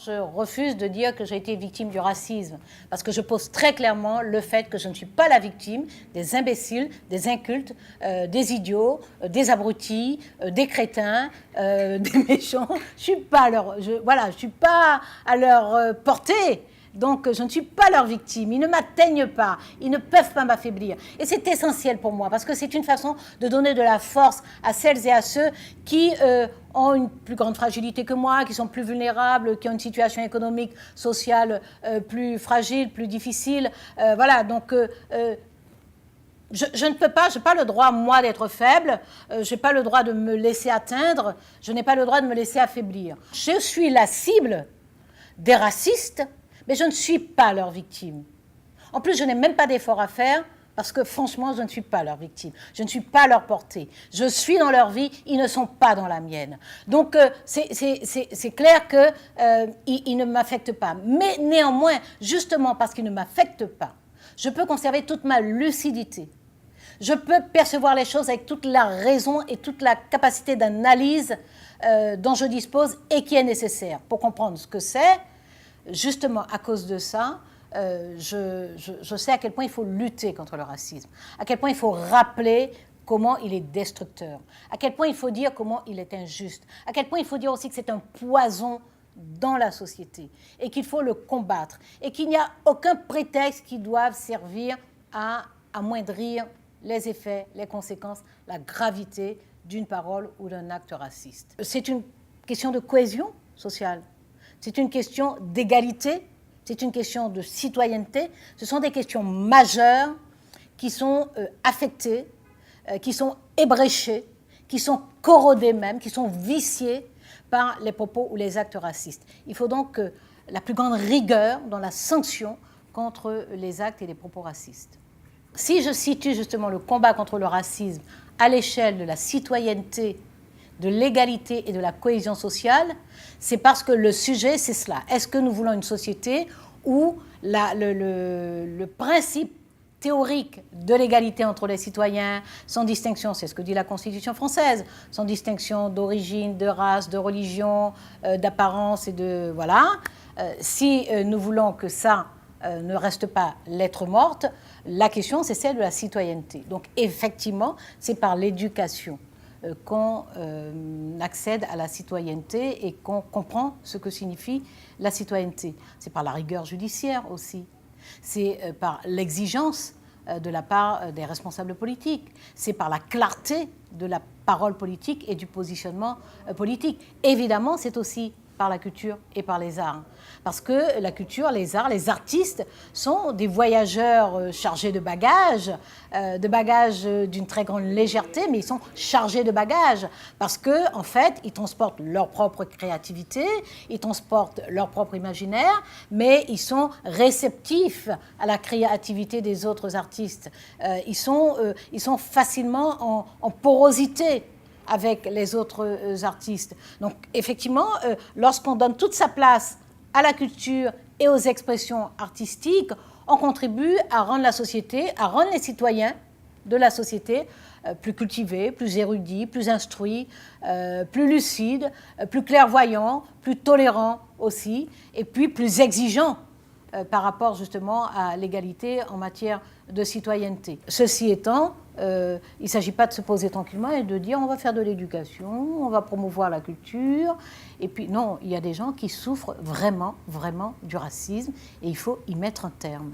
Je refuse de dire que j'ai été victime du racisme, parce que je pose très clairement le fait que je ne suis pas la victime des imbéciles, des incultes, des idiots, des abrutis, des crétins, des méchants. Je suis pas je suis pas à leur portée. Donc, je ne suis pas leur victime. Ils ne m'atteignent pas. Ils ne peuvent pas m'affaiblir. Et c'est essentiel pour moi, parce que c'est une façon de donner de la force à celles et à ceux qui ont une plus grande fragilité que moi, qui sont plus vulnérables, qui ont une situation économique, sociale plus fragile, plus difficile. Voilà, donc... Je ne peux pas, je n'ai pas le droit, moi, d'être faible, je n'ai pas le droit de me laisser atteindre, je n'ai pas le droit de me laisser affaiblir. Je suis la cible des racistes, mais je ne suis pas leur victime. En plus, je n'ai même pas d'effort à faire parce que franchement, je ne suis pas leur victime. Je ne suis pas leur portée. Je suis dans leur vie, ils ne sont pas dans la mienne. Donc, c'est clair qu'ils ne m'affectent pas. Mais néanmoins, justement parce qu'ils ne m'affectent pas, je peux conserver toute ma lucidité. Je peux percevoir les choses avec toute la raison et toute la capacité d'analyse dont je dispose et qui est nécessaire pour comprendre ce que c'est. Justement, à cause de ça, je sais à quel point il faut lutter contre le racisme, à quel point il faut rappeler comment il est destructeur, à quel point il faut dire comment il est injuste, à quel point il faut dire aussi que c'est un poison dans la société et qu'il faut le combattre et qu'il n'y a aucun prétexte qui doive servir à amoindrir les effets, les conséquences, la gravité d'une parole ou d'un acte raciste. C'est une question de cohésion sociale. C'est une question d'égalité, c'est une question de citoyenneté. Ce sont des questions majeures qui sont affectées, qui sont ébréchées, qui sont corrodées même, qui sont viciées par les propos ou les actes racistes. Il faut donc la plus grande rigueur dans la sanction contre les actes et les propos racistes. Si je situe justement le combat contre le racisme à l'échelle de la citoyenneté, de l'égalité et de la cohésion sociale, c'est parce que le sujet, c'est cela. Est-ce que nous voulons une société où le principe théorique de l'égalité entre les citoyens, sans distinction, c'est ce que dit la Constitution française, sans distinction d'origine, de race, de religion, d'apparence et de... Voilà. Si nous voulons que ça ne reste pas lettre morte, la question, c'est celle de la citoyenneté. Donc, effectivement, c'est par l'éducation qu'on accède à la citoyenneté et qu'on comprend ce que signifie la citoyenneté. C'est par la rigueur judiciaire aussi. C'est par l'exigence de la part des responsables politiques. C'est par la clarté de la parole politique et du positionnement politique. Évidemment, c'est aussi par la culture et par les arts. Parce que la culture, les arts, les artistes sont des voyageurs chargés de bagages d'une très grande légèreté, mais ils sont chargés de bagages parce que, en fait, ils transportent leur propre créativité, ils transportent leur propre imaginaire, mais ils sont réceptifs à la créativité des autres artistes. Ils sont facilement en porosité avec les autres artistes. Donc, effectivement, lorsqu'on donne toute sa place à la culture et aux expressions artistiques, on contribue à rendre la société, à rendre les citoyens de la société plus cultivés, plus érudits, plus instruits, plus lucides, plus clairvoyants, plus tolérants aussi, et puis plus exigeants par rapport justement à l'égalité en matière de citoyenneté. Ceci étant, il ne s'agit pas de se poser tranquillement et de dire on va faire de l'éducation, on va promouvoir la culture. Et puis non, il y a des gens qui souffrent vraiment, vraiment du racisme et il faut y mettre un terme.